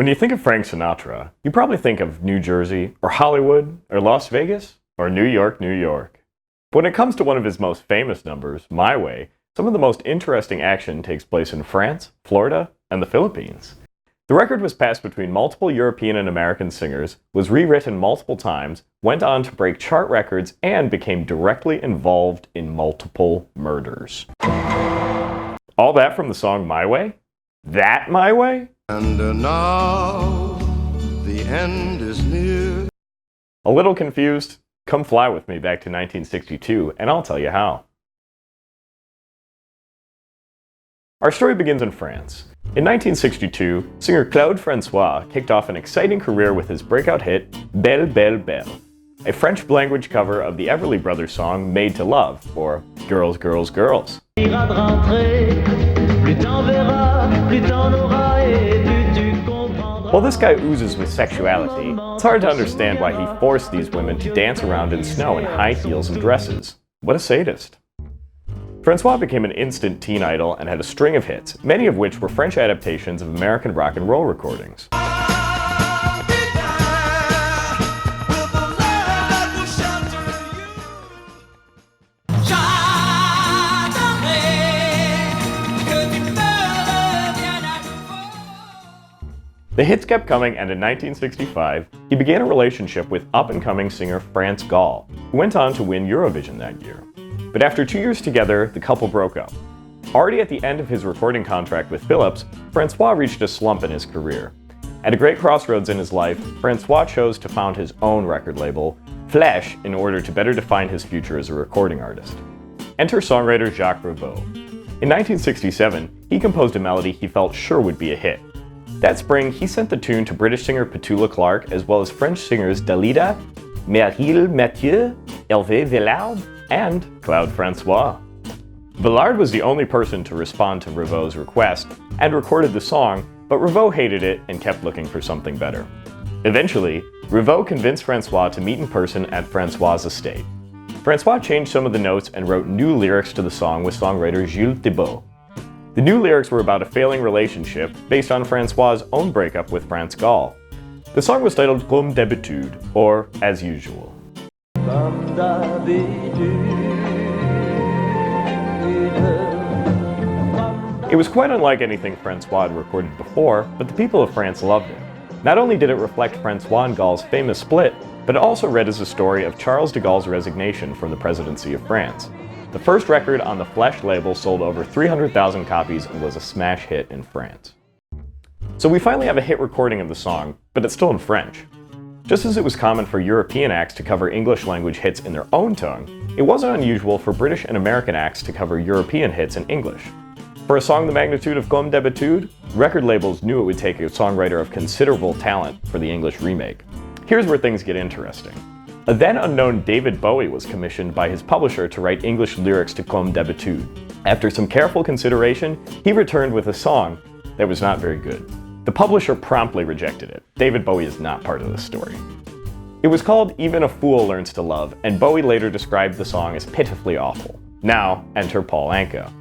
When you think of Frank Sinatra, you probably think of New Jersey, or Hollywood, or Las Vegas, or New York, New York. But when it comes to one of his most famous numbers, My Way, some of the most interesting action takes place in France, Florida, and the Philippines. The record was passed between multiple European and American singers, was rewritten multiple times, went on to break chart records, and became directly involved in multiple murders. All that from the song My Way? That My Way? And now the end is near. A little confused? Come fly with me back to 1962, and I'll tell you how. Our story begins in France. In 1962, singer Claude François kicked off an exciting career with his breakout hit, Belle, Belle, Belle, a French-language cover of the Everly Brothers song Made to Love, or Girls, Girls, Girls. While this guy oozes with sexuality, it's hard to understand why he forced these women to dance around in snow in high heels and dresses. What a sadist. François became an instant teen idol and had a string of hits, many of which were French adaptations of American rock and roll recordings. The hits kept coming, and in 1965, he began a relationship with up-and-coming singer France Gall, who went on to win Eurovision that year. But after 2 years together, the couple broke up. Already at the end of his recording contract with Philips, François reached a slump in his career. At a great crossroads in his life, François chose to found his own record label, Flesh, in order to better define his future as a recording artist. Enter songwriter Jacques Revaux. In 1967, he composed a melody he felt sure would be a hit. That spring, he sent the tune to British singer Petula Clark, as well as French singers Dalida, Meryl Mathieu, Hervé Villard, and Claude François. Villard was the only person to respond to Revaux's request and recorded the song, but Revaux hated it and kept looking for something better. Eventually, Revaux convinced François to meet in person at François' estate. François changed some of the notes and wrote new lyrics to the song with songwriter Jules Thibault. The new lyrics were about a failing relationship based on François' own breakup with France Gall. The song was titled Comme d'habitude, or As Usual. It was quite unlike anything François had recorded before, but the people of France loved it. Not only did it reflect François and Gall's famous split, but it also read as a story of Charles de Gaulle's resignation from the presidency of France. The first record on the Flesh label sold over 300,000 copies and was a smash hit in France. So we finally have a hit recording of the song, but it's still in French. Just as it was common for European acts to cover English-language hits in their own tongue, it wasn't unusual for British and American acts to cover European hits in English. For a song the magnitude of Comme d'habitude, record labels knew it would take a songwriter of considerable talent for the English remake. Here's where things get interesting. A then unknown David Bowie was commissioned by his publisher to write English lyrics to Comme d'habitude. After some careful consideration, he returned with a song that was not very good. The publisher promptly rejected it. David Bowie is not part of this story. It was called Even a Fool Learns to Love, and Bowie later described the song as pitifully awful. Now, enter Paul Anka.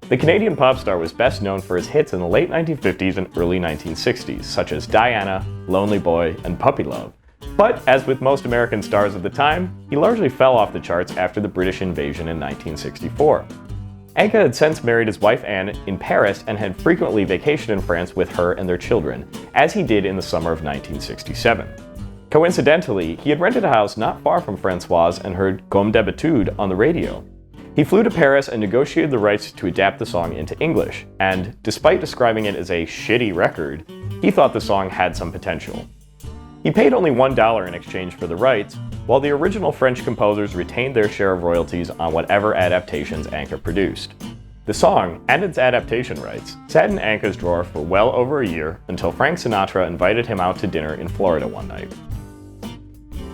The Canadian pop star was best known for his hits in the late 1950s and early 1960s, such as Diana, Lonely Boy, and Puppy Love. But, as with most American stars of the time, he largely fell off the charts after the British invasion in 1964. Anka had since married his wife Anne in Paris and had frequently vacationed in France with her and their children, as he did in the summer of 1967. Coincidentally, he had rented a house not far from François and heard Comme d'habitude on the radio. He flew to Paris and negotiated the rights to adapt the song into English, and despite describing it as a shitty record, he thought the song had some potential. He paid only $1 in exchange for the rights, while the original French composers retained their share of royalties on whatever adaptations Anka produced. The song, and its adaptation rights, sat in Anka's drawer for well over a year until Frank Sinatra invited him out to dinner in Florida one night.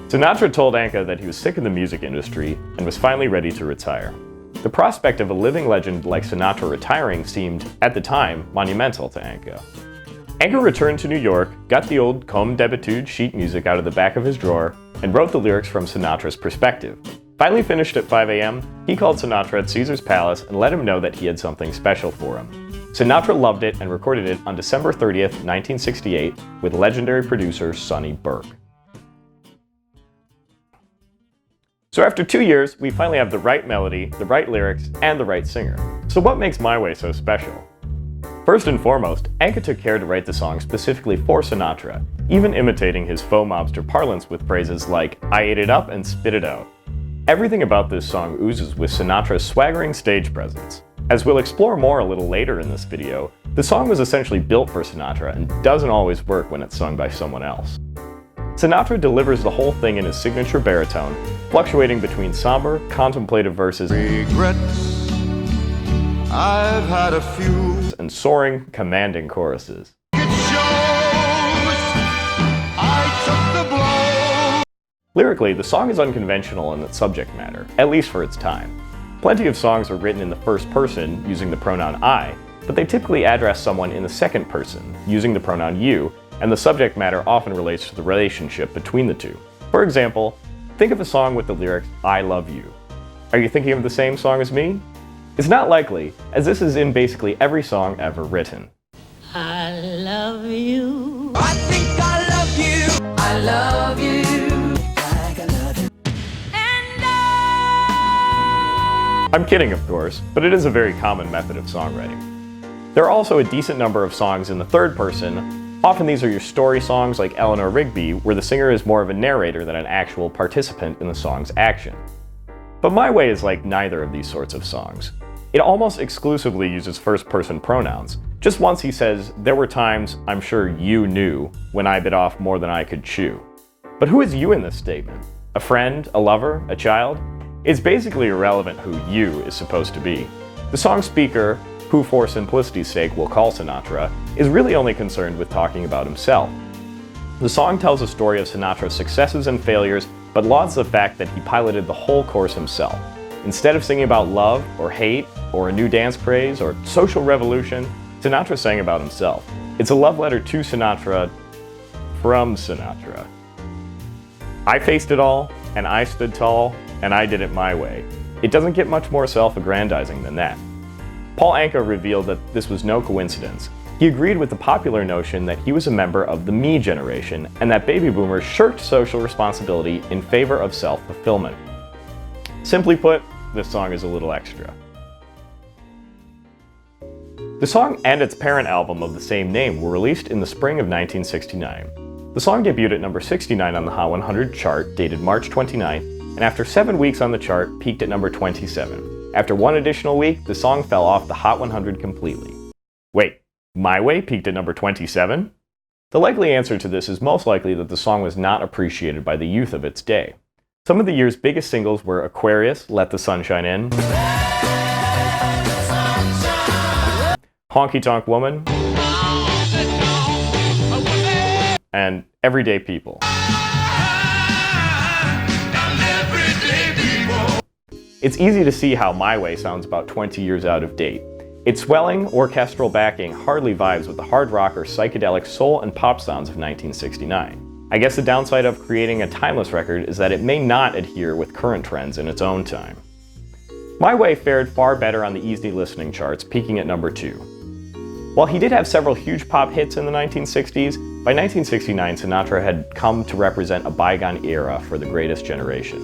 Sinatra told Anka that he was sick of the music industry and was finally ready to retire. The prospect of a living legend like Sinatra retiring seemed, at the time, monumental to Anka. Anka returned to New York, got the old Comme d'habitude sheet music out of the back of his drawer, and wrote the lyrics from Sinatra's perspective. Finally finished at 5 a.m., he called Sinatra at Caesar's Palace and let him know that he had something special for him. Sinatra loved it and recorded it on December 30th, 1968 with legendary producer Sonny Burke. So after 2 years, we finally have the right melody, the right lyrics, and the right singer. So what makes My Way so special? First and foremost, Anka took care to write the song specifically for Sinatra, even imitating his faux mobster parlance with phrases like, "I ate it up and spit it out." Everything about this song oozes with Sinatra's swaggering stage presence. As we'll explore more a little later in this video, the song was essentially built for Sinatra and doesn't always work when it's sung by someone else. Sinatra delivers the whole thing in his signature baritone, fluctuating between somber, contemplative verses Regrets, I've had a few. and soaring, commanding choruses. It shows I took the blow. Lyrically, the song is unconventional in its subject matter, at least for its time. Plenty of songs are written in the first person, using the pronoun I, but they typically address someone in the second person, using the pronoun you, and the subject matter often relates to the relationship between the two. For example, think of a song with the lyrics, "I love you." Are you thinking of the same song as me? It's not likely, as this is in basically every song ever written. I love you. I think I love you. I love you. Like I love you. And I'm kidding, of course, but it is a very common method of songwriting. There are also a decent number of songs in the third person. Often these are your story songs like Eleanor Rigby, where the singer is more of a narrator than an actual participant in the song's action. But My Way is like neither of these sorts of songs. It almost exclusively uses first-person pronouns. Just once he says, "There were times, I'm sure you knew, when I bit off more than I could chew." But who is you in this statement? A friend? A lover? A child? It's basically irrelevant who you is supposed to be. The song speaker, who for simplicity's sake we'll call Sinatra, is really only concerned with talking about himself. The song tells a story of Sinatra's successes and failures, but lauds the fact that he piloted the whole course himself. Instead of singing about love, or hate, or a new dance craze, or social revolution, Sinatra sang about himself. It's a love letter to Sinatra, from Sinatra. I faced it all, and I stood tall, and I did it my way. It doesn't get much more self-aggrandizing than that. Paul Anka revealed that this was no coincidence. He agreed with the popular notion that he was a member of the me generation and that baby boomers shirked social responsibility in favor of self-fulfillment. Simply put, this song is a little extra. The song and its parent album of the same name were released in the spring of 1969. The song debuted at number 69 on the Hot 100 chart, dated March 29th, and after 7 weeks on the chart, peaked at number 27. After one additional week, the song fell off the Hot 100 completely. Wait, My Way peaked at number 27? The likely answer to this is most likely that the song was not appreciated by the youth of its day. Some of the year's biggest singles were Aquarius, Let the Sunshine In, Honky Tonk Woman, and Everyday People. It's easy to see how My Way sounds about 20 years out of date. Its swelling, orchestral backing hardly vibes with the hard rock or psychedelic soul and pop sounds of 1969. I guess the downside of creating a timeless record is that it may not adhere with current trends in its own time. My Way fared far better on the easy listening charts, peaking at number 2. While he did have several huge pop hits in the 1960s, by 1969 Sinatra had come to represent a bygone era for the greatest generation.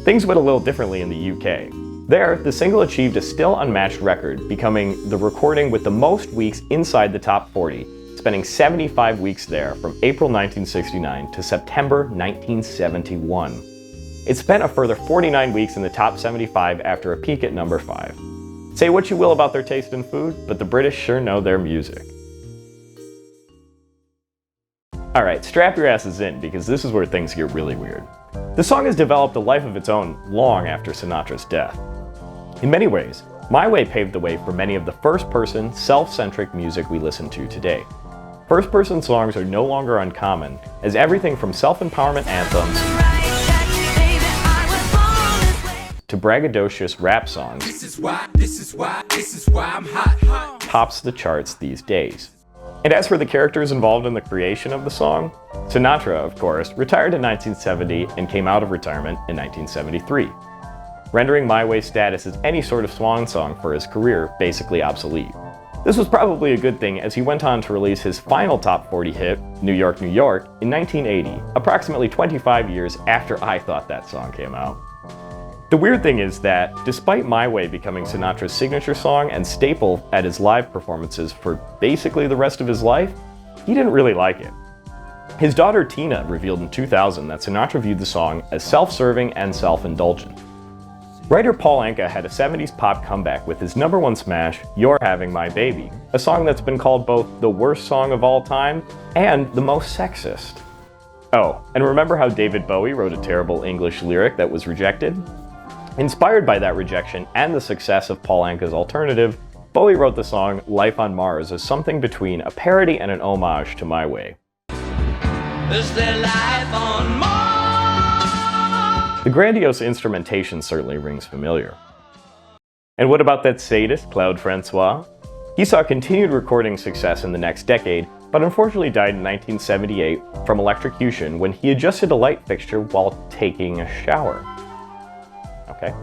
Things went a little differently in the UK. There, the single achieved a still unmatched record, becoming the recording with the most weeks inside the top 40, spending 75 weeks there from April 1969 to September 1971. It spent a further 49 weeks in the top 75 after a peak at number 5. Say what you will about their taste in food, but the British sure know their music. Alright, strap your asses in, because this is where things get really weird. The song has developed a life of its own long after Sinatra's death. In many ways, My Way paved the way for many of the first-person, self-centric music we listen to today. First-person songs are no longer uncommon, as everything from self-empowerment anthems to braggadocious rap songs tops the charts these days. And as for the characters involved in the creation of the song, Sinatra, of course, retired in 1970 and came out of retirement in 1973, rendering My Way's status as any sort of swan song for his career basically obsolete. This was probably a good thing as he went on to release his final top 40 hit, New York, New York, in 1980, approximately 25 years after I thought that song came out. The weird thing is that, despite My Way becoming Sinatra's signature song and staple at his live performances for basically the rest of his life, he didn't really like it. His daughter Tina revealed in 2000 that Sinatra viewed the song as self-serving and self-indulgent. Writer Paul Anka had a 70s pop comeback with his #1 smash, You're Having My Baby, a song that's been called both the worst song of all time and the most sexist. Oh, and remember how David Bowie wrote a terrible English lyric that was rejected? Inspired by that rejection and the success of Paul Anka's alternative, Bowie wrote the song Life on Mars as something between a parody and an homage to My Way. Is there life on Mars? The grandiose instrumentation certainly rings familiar. And what about that sadist, Claude Francois? He saw continued recording success in the next decade, but unfortunately died in 1978 from electrocution when he adjusted a light fixture while taking a shower. Okay.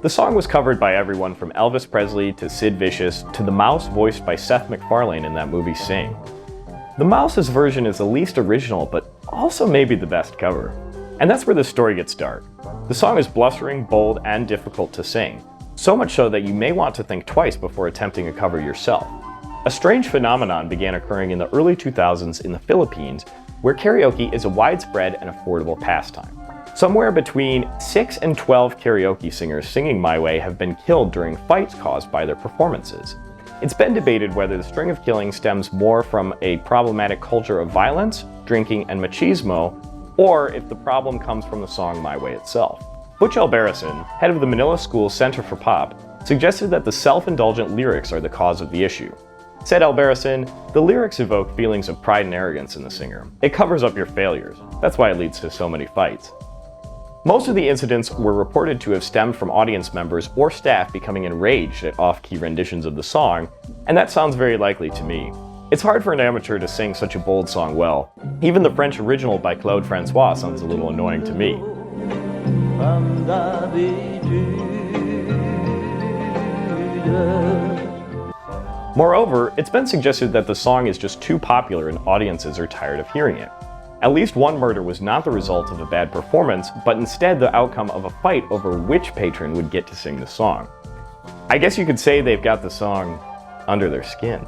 The song was covered by everyone from Elvis Presley to Sid Vicious to the mouse voiced by Seth MacFarlane in that movie Sing. The mouse's version is the least original, but also maybe the best cover. And that's where the story gets dark. The song is blustering, bold, and difficult to sing, so much so that you may want to think twice before attempting a cover yourself. A strange phenomenon began occurring in the early 2000s in the Philippines, where karaoke is a widespread and affordable pastime. Somewhere between 6 and 12 karaoke singers singing My Way have been killed during fights caused by their performances. It's been debated whether the string of killings stems more from a problematic culture of violence, drinking, and machismo, or if the problem comes from the song My Way itself. Butch Albarracin, head of the Manila School Center for Pop, suggested that the self-indulgent lyrics are the cause of the issue. Said Albarracin, "The lyrics evoke feelings of pride and arrogance in the singer. It covers up your failures. That's why it leads to so many fights." Most of the incidents were reported to have stemmed from audience members or staff becoming enraged at off-key renditions of the song, and that sounds very likely to me. It's hard for an amateur to sing such a bold song well. Even the French original by Claude Francois sounds a little annoying to me. Moreover, it's been suggested that the song is just too popular and audiences are tired of hearing it. At least one murder was not the result of a bad performance, but instead the outcome of a fight over which patron would get to sing the song. I guess you could say they've got the song under their skin.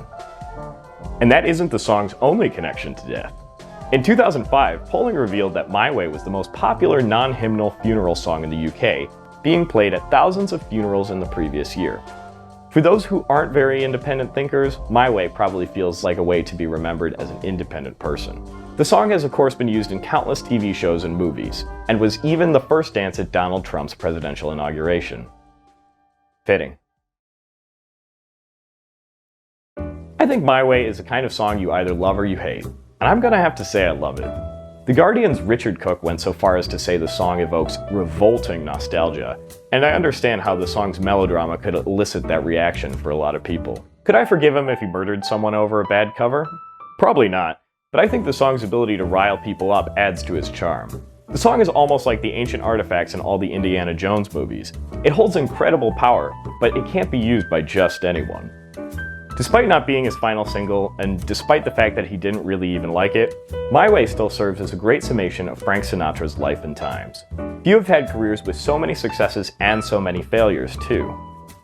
And that isn't the song's only connection to death. In 2005, polling revealed that My Way was the most popular non-hymnal funeral song in the UK, being played at thousands of funerals in the previous year. For those who aren't very independent thinkers, My Way probably feels like a way to be remembered as an independent person. The song has of course been used in countless TV shows and movies, and was even the first dance at Donald Trump's presidential inauguration. Fitting. I think My Way is the kind of song you either love or you hate, and I'm gonna have to say I love it. The Guardian's Richard Cook went so far as to say the song evokes revolting nostalgia, and I understand how the song's melodrama could elicit that reaction for a lot of people. Could I forgive him if he murdered someone over a bad cover? Probably not, but I think the song's ability to rile people up adds to its charm. The song is almost like the ancient artifacts in all the Indiana Jones movies. It holds incredible power, but it can't be used by just anyone. Despite not being his final single, and despite the fact that he didn't really even like it, My Way still serves as a great summation of Frank Sinatra's life and times. Few have had careers with so many successes and so many failures, too.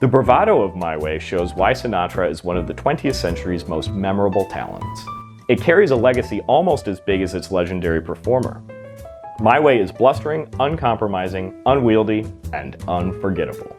The bravado of My Way shows why Sinatra is one of the 20th century's most memorable talents. It carries a legacy almost as big as its legendary performer. My Way is blustering, uncompromising, unwieldy, and unforgettable.